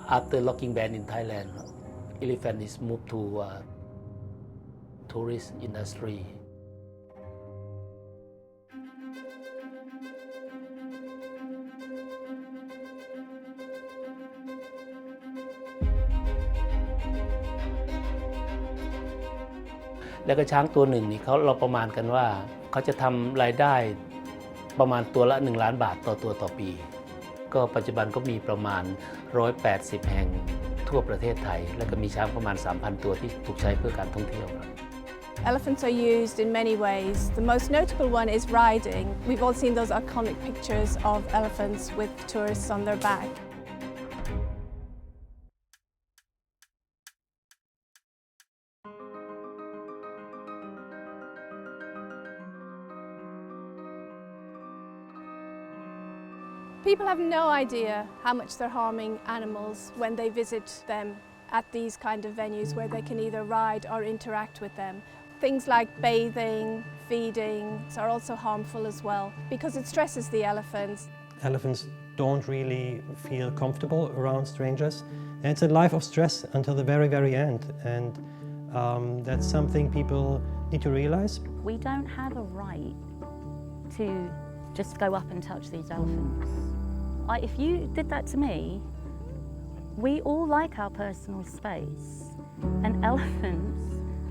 after locking ban in Thailand, elephant is moved to tourist industry.แล้วก็ช้างตัวหนึ่งนี่เราประมาณกันว่าเขาจะทำรายได้ประมาณตัวละ1 ล้านบาทต่อตัวต่อปีก็ปัจจุบันก็มีประมาณ180แห่งทั่วประเทศไทยแล้วก็มีช้างประมาณ 3,000 ตัวที่ถูกใช้เพื่อการท่องเที่ยว Elephants are used in many ways. The most notable one is riding. We've all seen those iconic pictures of elephants with tourists on their back. People have no idea how much they're harming animals when they visit them at these kind of venues where they can either ride or interact with them. Things like bathing, feeding are also harmful as well because it stresses the elephants. Elephants don't really feel comfortable around strangers, and it's a life of stress until the very, very end, and that's something people need to realize. We don't have a right to just go up and touch these elephants. If you did that to me, we all like our personal space, and elephants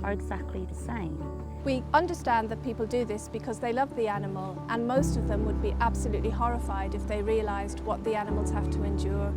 are exactly the same. We understand that people do this because they love the animal, and most of them would be absolutely horrified if they realised what the animals have to endure.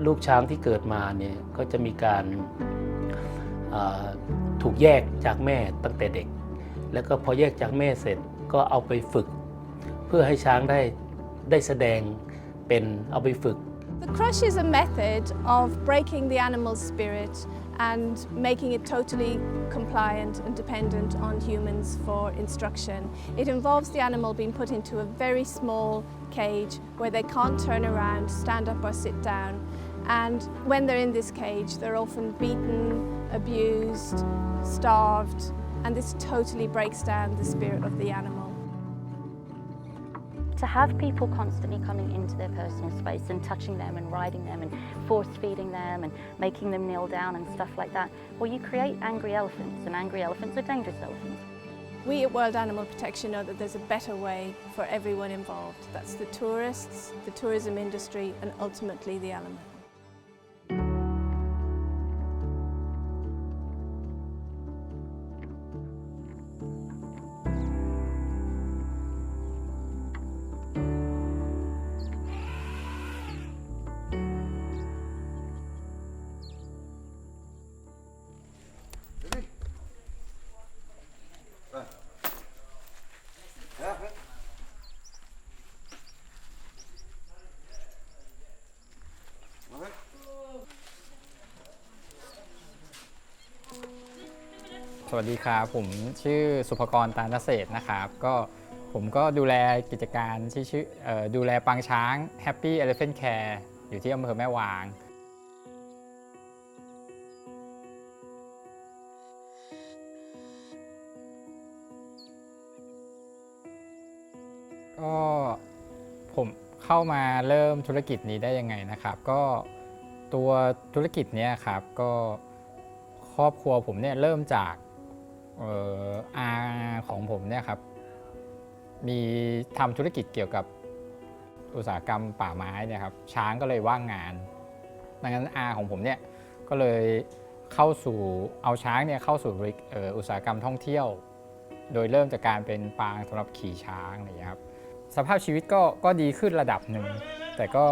ลูกช้างที่เกิดมาเนี่ยก็จะมีการถูกแยกจากแม่ตั้งแต่เด็กแล้วก็พอแยกจากแม่เสร็จก็เอาไปฝึกเพื่อให้ช้างได้แสดงเป็นเอาไปฝึก The crush is a method of breaking the animal's spirit and making it totally compliant and dependent on humans for instruction. It involves the animal being put into a very small cage where they can't turn around, stand up or sit down. And when they're in this cage, they're often beaten, abused, starved, and this totally breaks down the spirit of the animal. To have people constantly coming into their personal space and touching them and riding them and force feeding them and making them kneel down and stuff like that, well, you create angry elephants, and angry elephants are dangerous elephants. We at World Animal Protection know that there's a better way for everyone involved. That's the tourists, the tourism industry, and ultimately the animal.สวัสดีครับผมชื่อสุภกร ตาลเศรษฐ์นะครับผมก็ดูแลกิจการที่ชื่อดูแลปางช้าง Happy Elephant Care อยู่ที่อำเภอแม่วางก็ผมเข้ามาเริ่มธุรกิจนี้ได้ยังไงนะครับก็ตัวธุรกิจนี้ครับก็ครอบครัวผมเนี่ยเริ่มจากอาของผมเนี่ยครับมีทำธุรกิจเกี่ยวกับอุตสาหกรรมป่าไม้เนี่ยครับช้างก็เลยว่างงานดังนั้นอาของผมเนี่ยก็เลยเอาช้างเนี่ยเข้าสู่อุตสาหกรรมท่องเที่ยวโดยเริ่มจากการเป็นปางสำหรับขี่ช้างอะไรอย่างเงี้ยครับสภาพชีวิตก็ดีขึ้นระดับหนึ่งแต่ก็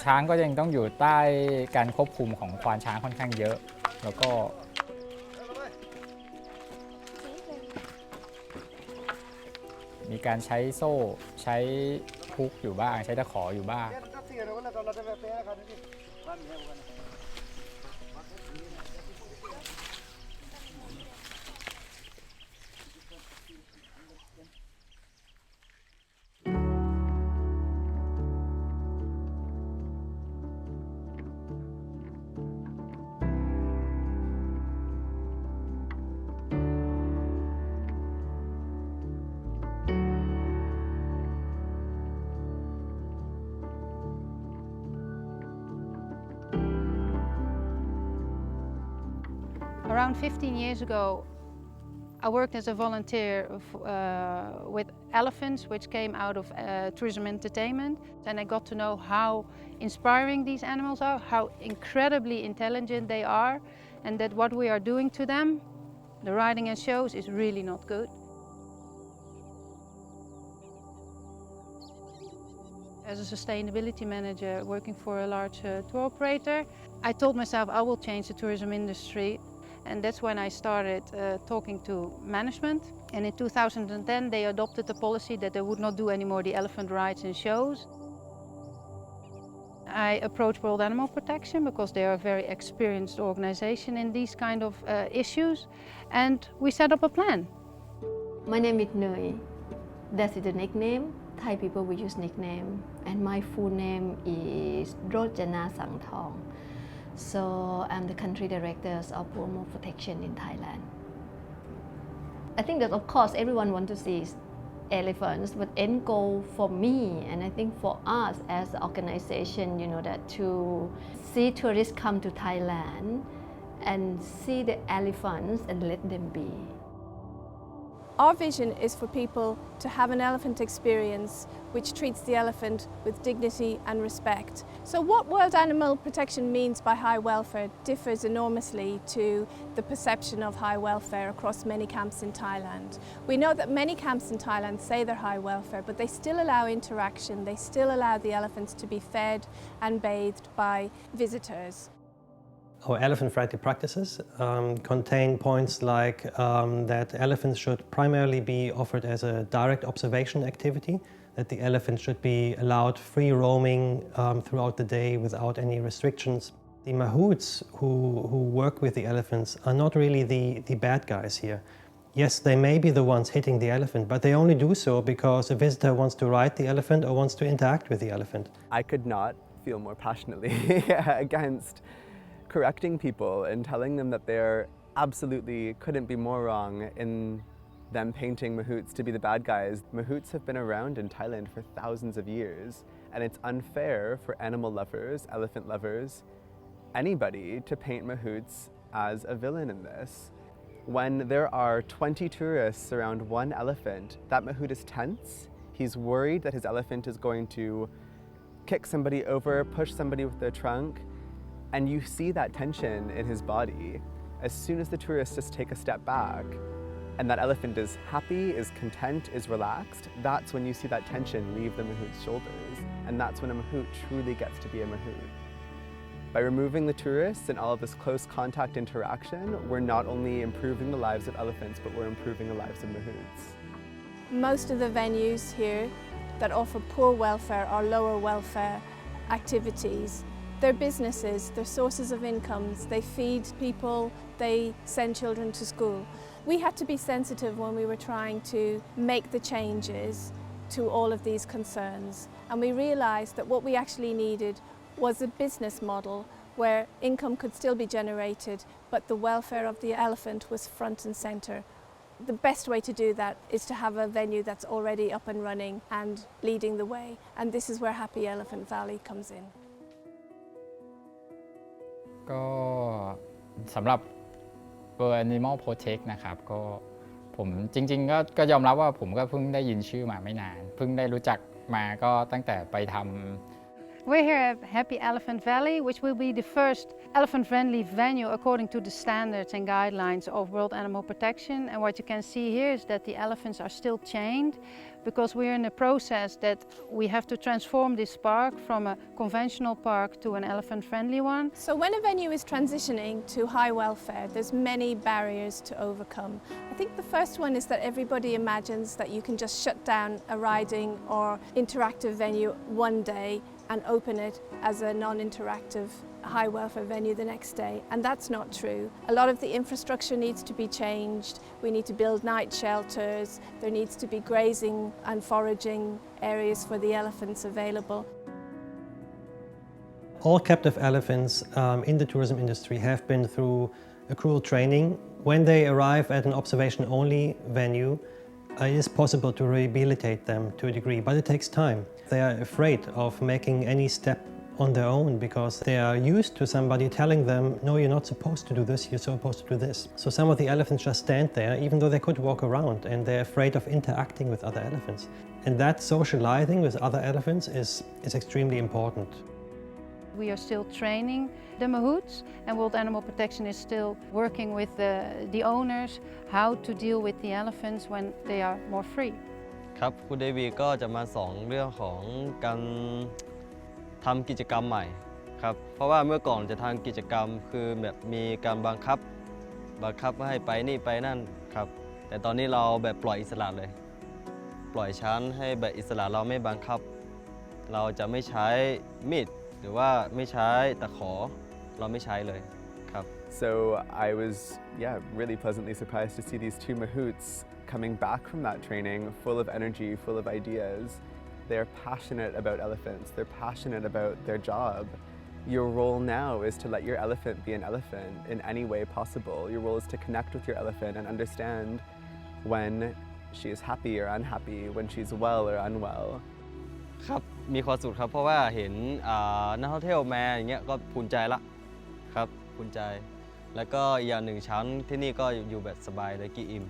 ช้างก็ยังต้องอยู่ใต้การควบคุมของควานช้างค่อนข้างเยอะแล้วก็มีการใช้โซ่ใช้พุกอยู่บ้างใช้ตะขออยู่บ้าง Around 15 years ago, I worked as a volunteer with elephants, which came out of tourism entertainment. And I got to know how inspiring these animals are, how incredibly intelligent they are, and that what we are doing to them, the riding and shows, is really not good. As a sustainability manager working for a large tour operator, I told myself I will change the tourism industry. And that's when I started talking to management. And in 2010 they adopted the policy that they would not do any more the elephant rides and shows. I approached World Animal Protection because they are a very experienced organization in these kind of issues. And we set up a plan. My name is Nui. That is the nickname. Thai people will use nickname. And my full name is Rojana Sangthong. So I'm the country director of World Animal Protection in Thailand. I think that of course everyone wants to see elephants, but end goal for me and I think for us as an organization, that to see tourists come to Thailand and see the elephants and let them be. Our vision is for people to have an elephant experience which treats the elephant with dignity and respect. So what World Animal Protection means by high welfare differs enormously to the perception of high welfare across many camps in Thailand. We know that many camps in Thailand say they're high welfare, but they still allow interaction, they still allow the elephants to be fed and bathed by visitors. Our elephant-friendly practices contain points like that elephants should primarily be offered as a direct observation activity, that the elephant should be allowed free roaming throughout the day without any restrictions. The Mahouts who work with the elephants are not really the bad guys here. Yes, they may be the ones hitting the elephant, but they only do so because a visitor wants to ride the elephant or wants to interact with the elephant. I could not feel more passionately against correcting people and telling them that they're absolutely couldn't be more wrong in them painting Mahouts to be the bad guys. Mahouts have been around in Thailand for thousands of years, and it's unfair for animal lovers, elephant lovers, anybody to paint Mahouts as a villain in this. When there are 20 tourists around one elephant, that Mahout is tense. He's worried that his elephant is going to kick somebody over, push somebody with their trunk. And you see that tension in his body. As soon as the tourists just take a step back and that elephant is happy, is content, is relaxed, that's when you see that tension leave the Mahout's shoulders. And that's when a Mahout truly gets to be a Mahout. By removing the tourists and all of this close contact interaction, we're not only improving the lives of elephants, but we're improving the lives of Mahouts. Most of the venues here that offer poor welfare or lower welfare activities, they're businesses, they're sources of incomes, they feed people, they send children to school. We had to be sensitive when we were trying to make the changes to all of these concerns. And we realized that what we actually needed was a business model where income could still be generated, but the welfare of the elephant was front and center. The best way to do that is to have a venue that's already up and running and leading the way. And this is where Happy Elephant Valley comes in. ก็สำหรับ World Animal Protect นะครับก็ผมจริงๆก็ยอมรับว่าผมก็เพิ่งได้ยินชื่อมาไม่นานเพิ่งได้รู้จักมาก็ตั้งแต่ไปทำ We're here at Happy Elephant Valley, which will be the first elephant-friendly venue according to the standards and guidelines of World Animal Protection. And what you can see here is that the elephants are still chained because we're in a process that we have to transform this park from a conventional park to an elephant-friendly one. So when a venue is transitioning to high welfare, there's many barriers to overcome. I think the first one is that everybody imagines that you can just shut down a riding or interactive venue one day and open it as a non-interactive high welfare venue the next day, and that's not true. A lot of the infrastructure needs to be changed. We need to build night shelters. There needs to be grazing and foraging areas for the elephants available. All captive elephants in the tourism industry have been through accrual training. When they arrive at an observation-only venue, it is possible to rehabilitate them to a degree, but it takes time. They are afraid of making any step on their own because they are used to somebody telling them, no, you're not supposed to do this, you're supposed to do this. So some of the elephants just stand there, even though they could walk around, and they're afraid of interacting with other elephants. And that socializing with other elephants is extremely important. We are still training the Mahouts, and World Animal Protection is still working with the owners how to deal with the elephants when they are more free. ครับคุณเดวีก็จะมาสอนเรื่องของการทำกิจกรรมใหม่ครับเพราะว่าเมื่อก่อนจะทำกิจกรรมคือแบบมีการบังคับให้ไปนี่ไปนั่นครับแต่ตอนนี้เราแบบปล่อยอิสระเลยปล่อยช้างให้แบบอิสระเราไม่บังคับเราจะไม่ใช้มีดหรือว่าไม่ใช้ตะขอเราไม่ใช้เลยครับ So I was really pleasantly surprised to see these two Mahouts coming back from that training full of energy, full of ideas. They're passionate about elephants, they're passionate about their job. Your role now is to let your elephant be an elephant in any way possible. Your role is to connect with your elephant and understand when she is happy or unhappy, when she's well or unwell. ครับมีความสุขครับเพราะว่าเห็นนักท่องเที่ยวมาอย่างเงี้ยก็ภูมิใจละครับภูมิใจแล้วก็อย่างหนึ่งชั้นที่นี่ก็อยู่แบบสบายเลยกี่อิ่ม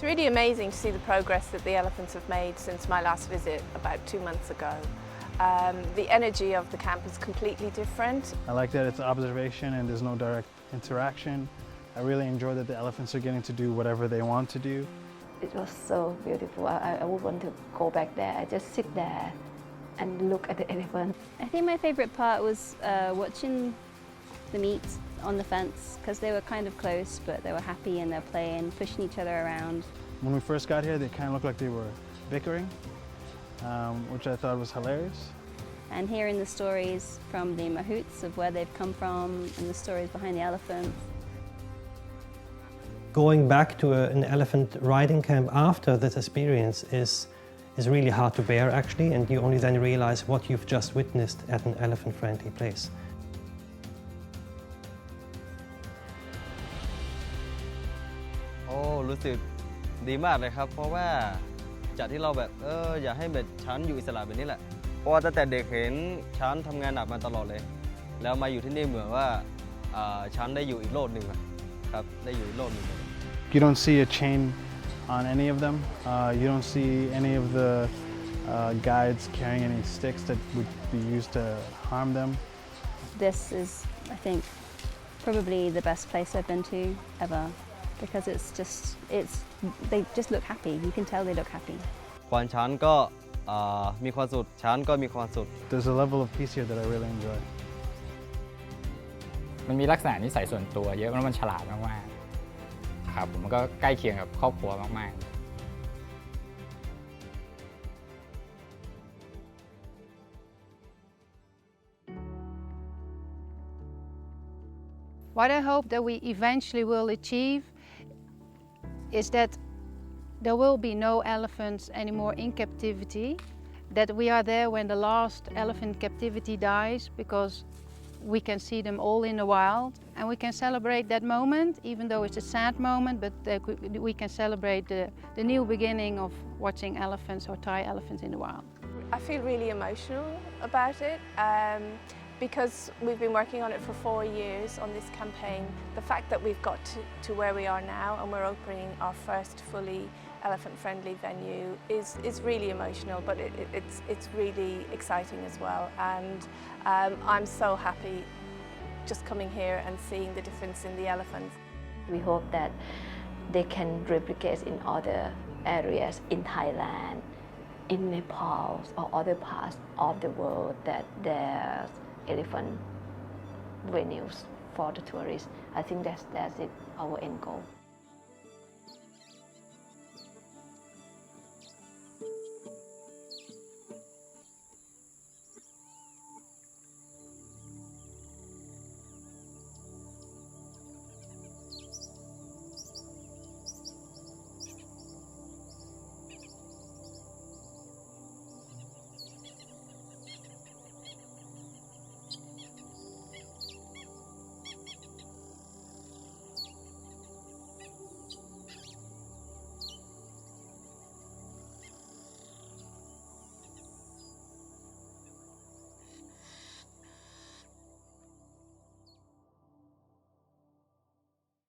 It's really amazing to see the progress that the elephants have made since my last visit about 2 months ago. The energy of the camp is completely different. I like that it's observation and there's no direct interaction. I really enjoy that the elephants are getting to do whatever they want to do. It was so beautiful. I would want to go back there. I just sit there and look at the elephant. I think my favourite part was watching the meet on the fence because they were kind of close but they were happy and they're playing, pushing each other around. When we first got here, they kind of looked like they were bickering, which I thought was hilarious. And hearing the stories from the Mahouts of where they've come from and the stories behind the elephants. Going back to an elephant riding camp after this experience is really hard to bear actually, and you only then realize what you've just witnessed at an elephant-friendly place. โอ้รู้สึกดีมากเลยครับเพราะว่าจากที่เราแบบอยากให้แบบช้างอยู่อิสระแบบนี้แหละเพราะว่าตั้งแต่เด็กเห็นช้างทำงานหนักมาตลอดเลยแล้วมาอยู่ที่นี่เหมือนว่าช้างได้อยู่อีกโลกหนึ่งครับได้อยู่อีกโลกหนึ่ง You don't see a chain on any of them. You don't see any of the guides carrying any sticks that would be used to harm them. This is, I think, probably the best place I've been to ever because they just look happy. You can tell they look happy. ควานช้างก็มีความสุขช้างก็มีความสุข There's a level of peace here that I really enjoy. มันมีลักษณะนิสัยส่วนตัวเยอะแล้วมันฉลาดมากๆครับผมก็ใกล้เคียงกับครอบครัวมากๆ What I hope that we eventually will achieve is that there will be no elephants anymore in captivity, that we are there when the last elephant captivity dies because we can see them all in the wild and we can celebrate that moment, even though it's a sad moment, but we can celebrate the new beginning of watching elephants or Thai elephants in the wild. I feel really emotional about it because we've been working on it for 4 years on this campaign. The fact that we've got to where we are now and we're opening our first fully elephant-friendly venue is really emotional, but it's really exciting as well. And I'm so happy just coming here and seeing the difference in the elephants. We hope that they can replicate in other areas in Thailand, in Nepal or other parts of the world that there's elephant venues for the tourists. I think that's it, our end goal.